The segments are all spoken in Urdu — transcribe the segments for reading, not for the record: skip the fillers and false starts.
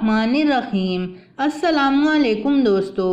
الرحمن الرحیم۔ السلام علیکم دوستو۔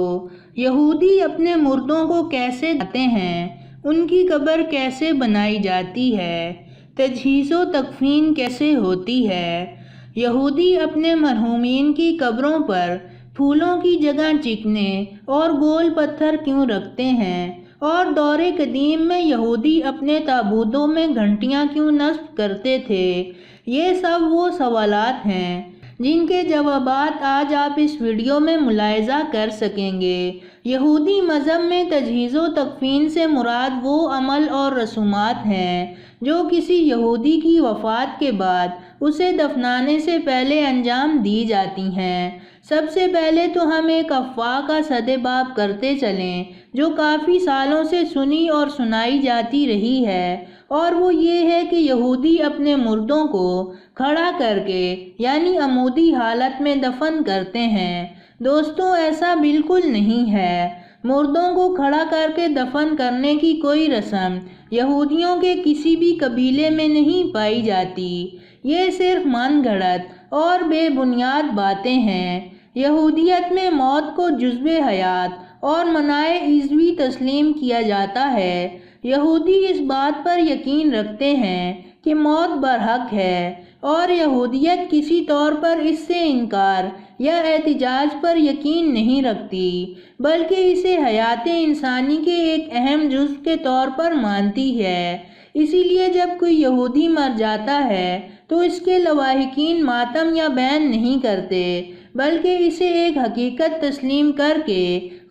یہودی اپنے مردوں کو کیسے دفناتے ہیں، ان کی قبر کیسے بنائی جاتی ہے، تجہیز و تکفین کیسے ہوتی ہے، یہودی اپنے مرحومین کی قبروں پر پھولوں کی جگہ چکنے اور گول پتھر کیوں رکھتے ہیں، اور دور قدیم میں یہودی اپنے تابوتوں میں گھنٹیاں کیوں نصب کرتے تھے، یہ سب وہ سوالات ہیں جن کے جوابات آج آپ اس ویڈیو میں ملاحظہ کر سکیں گے۔ یہودی مذہب میں تجہیز و تکفین سے مراد وہ عمل اور رسومات ہیں جو کسی یہودی کی وفات کے بعد اسے دفنانے سے پہلے انجام دی جاتی ہیں۔ سب سے پہلے تو ہم ایک افواہ کا سدباب کرتے چلیں جو کافی سالوں سے سنی اور سنائی جاتی رہی ہے، اور وہ یہ ہے کہ یہودی اپنے مردوں کو کھڑا کر کے یعنی عمودی حالت میں دفن کرتے ہیں۔ دوستو، ایسا بالکل نہیں ہے۔ مردوں کو کھڑا کر کے دفن کرنے کی کوئی رسم یہودیوں کے کسی بھی قبیلے میں نہیں پائی جاتی۔ یہ صرف من گھڑت اور بے بنیاد باتیں ہیں۔ یہودیت میں موت کو جزو حیات اور منائے عیسوی تسلیم کیا جاتا ہے۔ یہودی اس بات پر یقین رکھتے ہیں کہ موت برحق ہے، اور یہودیت کسی طور پر اس سے انکار یا احتجاج پر یقین نہیں رکھتی، بلکہ اسے حیات انسانی کے ایک اہم جزو کے طور پر مانتی ہے۔ اسی لیے جب کوئی یہودی مر جاتا ہے تو اس کے لواحقین ماتم یا بین نہیں کرتے، بلکہ اسے ایک حقیقت تسلیم کر کے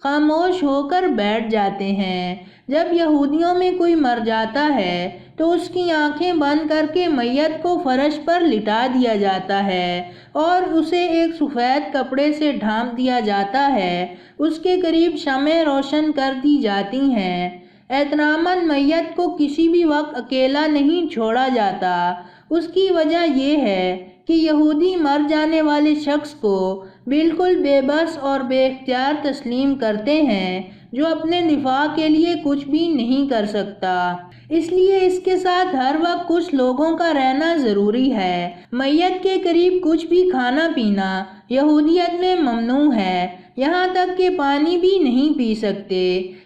خاموش ہو کر بیٹھ جاتے ہیں۔ جب یہودیوں میں کوئی مر جاتا ہے تو اس کی آنکھیں بند کر کے میت کو فرش پر لٹا دیا جاتا ہے اور اسے ایک سفید کپڑے سے ڈھانپ دیا جاتا ہے۔ اس کے قریب شمعیں روشن کر دی جاتی ہیں۔ احتراماً میت کو کسی بھی وقت اکیلا نہیں چھوڑا جاتا۔ اس کی وجہ یہ ہے کہ یہودی مر جانے والے شخص کو بالکل بے بس اور بے اختیار تسلیم کرتے ہیں جو اپنے دفاع کے لیے کچھ بھی نہیں کر سکتا۔ اس لیے اس کے ساتھ ہر وقت کچھ لوگوں کا رہنا ضروری ہے۔ میت کے قریب کچھ بھی کھانا پینا یہودیت میں ممنوع ہے، یہاں تک کہ پانی بھی نہیں پی سکتے۔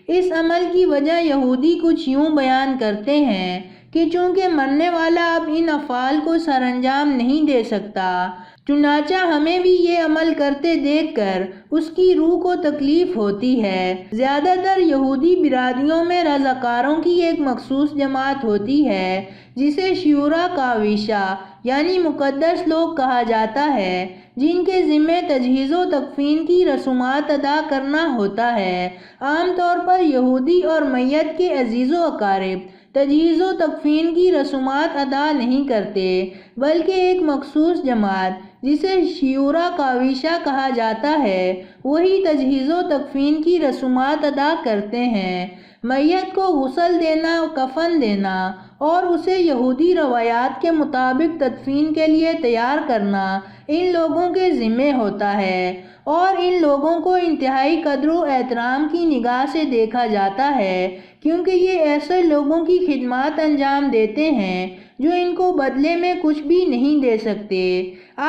اس عمل کی وجہ یہودی کچھ یوں بیان کرتے ہیں کہ چونکہ مرنے والا اب ان افعال کو سر انجام نہیں دے سکتا، چنانچہ ہمیں بھی یہ عمل کرتے دیکھ کر اس کی روح کو تکلیف ہوتی ہے۔ زیادہ تر یہودی برادریوں میں رضاکاروں کی ایک مخصوص جماعت ہوتی ہے جسے شیورا کاویشا یعنی مقدس لوگ کہا جاتا ہے، جن کے ذمہ تجہیز و تکفین کی رسومات ادا کرنا ہوتا ہے۔ عام طور پر یہودی اور میت کے عزیز و اقارب تجہیز و تکفین کی رسومات ادا نہیں کرتے، بلکہ ایک مخصوص جماعت جسے شیورا کاویشا کہا جاتا ہے وہی تجہیز و تکفین کی رسومات ادا کرتے ہیں۔ میت کو غسل دینا، کفن دینا اور اسے یہودی روایات کے مطابق تدفین کے لیے تیار کرنا ان لوگوں کے ذمہ ہوتا ہے، اور ان لوگوں کو انتہائی قدر و احترام کی نگاہ سے دیکھا جاتا ہے، کیونکہ یہ ایسے لوگوں کی خدمات انجام دیتے ہیں جو ان کو بدلے میں کچھ بھی نہیں دے سکتے۔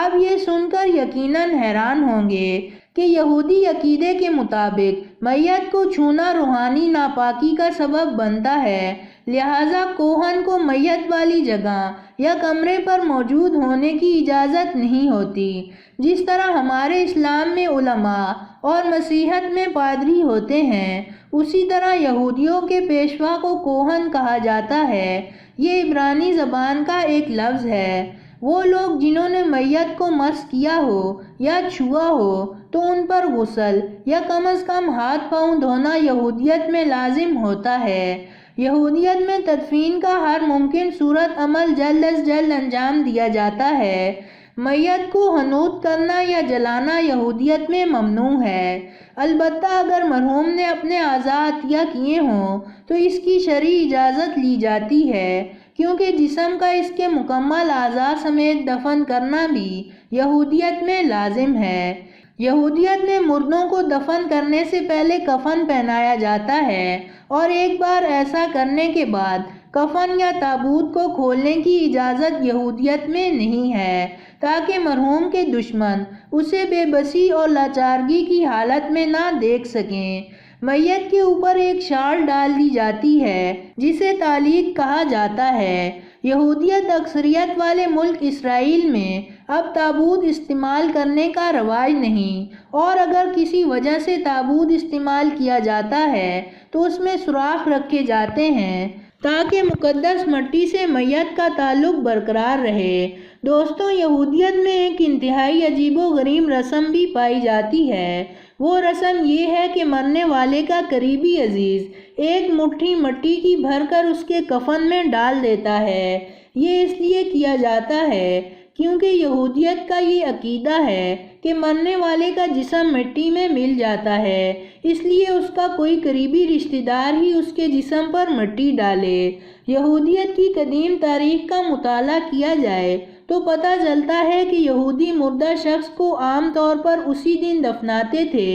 آپ یہ سن کر یقیناً حیران ہوں گے کہ یہودی عقیدے کے مطابق میت کو چھونا روحانی ناپاکی کا سبب بنتا ہے، لہٰذا کوہن کو میت والی جگہ یا کمرے پر موجود ہونے کی اجازت نہیں ہوتی۔ جس طرح ہمارے اسلام میں علماء اور مسیحیت میں پادری ہوتے ہیں، اسی طرح یہودیوں کے پیشوا کو کوہن کہا جاتا ہے۔ یہ عبرانی زبان کا ایک لفظ ہے۔ وہ لوگ جنہوں نے میت کو مس کیا ہو یا چھوا ہو تو ان پر غسل یا کم از کم ہاتھ پاؤں دھونا یہودیت میں لازم ہوتا ہے۔ یہودیت میں تدفین کا ہر ممکن صورت عمل جلد از جلد انجام دیا جاتا ہے۔ میت کو حنوط کرنا یا جلانا یہودیت میں ممنوع ہے، البتہ اگر مرحوم نے اپنے اعضاء عطیہ کیے ہوں تو اس کی شرعی اجازت لی جاتی ہے، کیونکہ جسم کا اس کے مکمل اعضاء سمیت دفن کرنا بھی یہودیت میں لازم ہے۔ یہودیت میں مردوں کو دفن کرنے سے پہلے کفن پہنایا جاتا ہے، اور ایک بار ایسا کرنے کے بعد کفن یا تابوت کو کھولنے کی اجازت یہودیت میں نہیں ہے، تاکہ مرحوم کے دشمن اسے بے بسی اور لاچارگی کی حالت میں نہ دیکھ سکیں۔ میت کے اوپر ایک شال ڈال دی جاتی ہے جسے تعلیق کہا جاتا ہے۔ یہودیت اکثریت والے ملک اسرائیل میں اب تابوت استعمال کرنے کا رواج نہیں، اور اگر کسی وجہ سے تابوت استعمال کیا جاتا ہے تو اس میں سوراخ رکھے جاتے ہیں تاکہ مقدس مٹی سے میت کا تعلق برقرار رہے۔ دوستوں، یہودیت میں ایک انتہائی عجیب و غریب رسم بھی پائی جاتی ہے۔ وہ رسم یہ ہے کہ مرنے والے کا قریبی عزیز ایک مٹھی مٹی کی بھر کر اس کے کفن میں ڈال دیتا ہے۔ یہ اس لیے کیا جاتا ہے کیونکہ یہودیت کا یہ عقیدہ ہے کہ مرنے والے کا جسم مٹی میں مل جاتا ہے، اس لیے اس کا کوئی قریبی رشتہ دار ہی اس کے جسم پر مٹی ڈالے۔ یہودیت کی قدیم تاریخ کا مطالعہ کیا جائے تو پتہ چلتا ہے کہ یہودی مردہ شخص کو عام طور پر اسی دن دفناتے تھے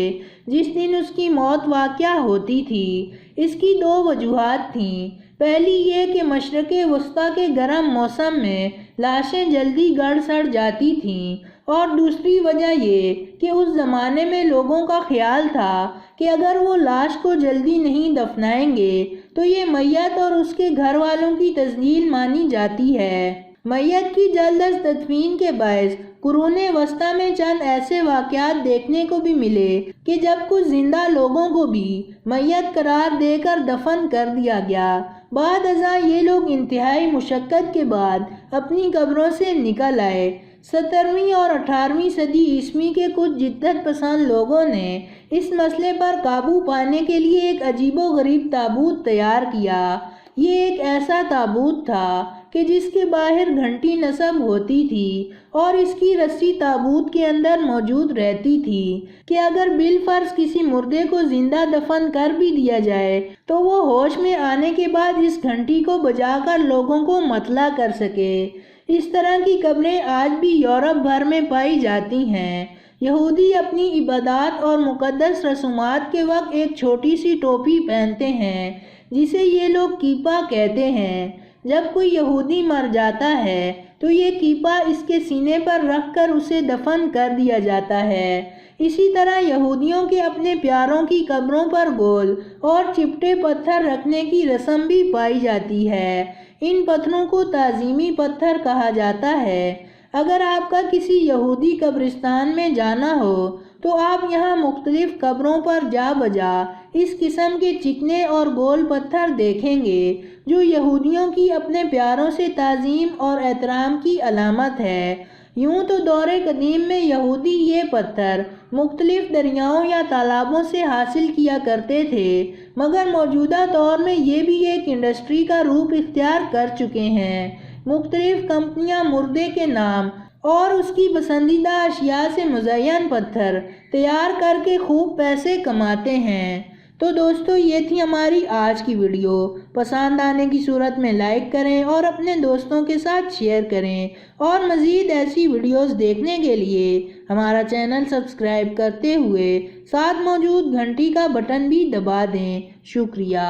جس دن اس کی موت واقع ہوتی تھی۔ اس کی دو وجوہات تھیں۔ پہلی یہ کہ مشرق وسطیٰ کے گرم موسم میں لاشیں جلدی گڑ سڑ جاتی تھیں، اور دوسری وجہ یہ کہ اس زمانے میں لوگوں کا خیال تھا کہ اگر وہ لاش کو جلدی نہیں دفنائیں گے تو یہ میت اور اس کے گھر والوں کی تذلیل مانی جاتی ہے۔ میت کی جلد از تدفین کے باعث قرون وسطیٰ میں چند ایسے واقعات دیکھنے کو بھی ملے کہ جب کچھ زندہ لوگوں کو بھی میت قرار دے کر دفن کر دیا گیا۔ بعد ازاں یہ لوگ انتہائی مشقت کے بعد اپنی قبروں سے نکل آئے۔ 17ویں اور 18ویں صدی عیسوی کے کچھ جدت پسند لوگوں نے اس مسئلے پر قابو پانے کے لیے ایک عجیب و غریب تابوت تیار کیا۔ یہ ایک ایسا تابوت تھا کہ جس کے باہر گھنٹی نصب ہوتی تھی اور اس کی رسی تابوت کے اندر موجود رہتی تھی کہ اگر بالفرض کسی مردے کو زندہ دفن کر بھی دیا جائے تو وہ ہوش میں آنے کے بعد اس گھنٹی کو بجا کر لوگوں کو مطلع کر سکے۔ اس طرح کی قبریں آج بھی یورپ بھر میں پائی جاتی ہیں۔ یہودی اپنی عبادات اور مقدس رسومات کے وقت ایک چھوٹی سی ٹوپی پہنتے ہیں جسے یہ لوگ کیپا کہتے ہیں۔ جب کوئی یہودی مر جاتا ہے تو یہ کیپا اس کے سینے پر رکھ کر اسے دفن کر دیا جاتا ہے۔ اسی طرح یہودیوں کے اپنے پیاروں کی قبروں پر گول اور چپٹے پتھر رکھنے کی رسم بھی پائی جاتی ہے۔ ان پتھروں کو تعظیمی پتھر کہا جاتا ہے۔ اگر آپ کا کسی یہودی قبرستان میں جانا ہو تو آپ یہاں مختلف قبروں پر جا بجا اس قسم کے چکنے اور گول پتھر دیکھیں گے جو یہودیوں کی اپنے پیاروں سے تعظیم اور احترام کی علامت ہے۔ یوں تو دور قدیم میں یہودی یہ پتھر مختلف دریاؤں یا تالابوں سے حاصل کیا کرتے تھے، مگر موجودہ دور میں یہ بھی ایک انڈسٹری کا روپ اختیار کر چکے ہیں۔ مختلف کمپنیاں مردے کے نام اور اس کی پسندیدہ اشیاء سے مزین پتھر تیار کر کے خوب پیسے کماتے ہیں۔ تو دوستو، یہ تھی ہماری آج کی ویڈیو۔ پسند آنے کی صورت میں لائک کریں اور اپنے دوستوں کے ساتھ شیئر کریں، اور مزید ایسی ویڈیوز دیکھنے کے لیے ہمارا چینل سبسکرائب کرتے ہوئے ساتھ موجود گھنٹی کا بٹن بھی دبا دیں۔ شکریہ۔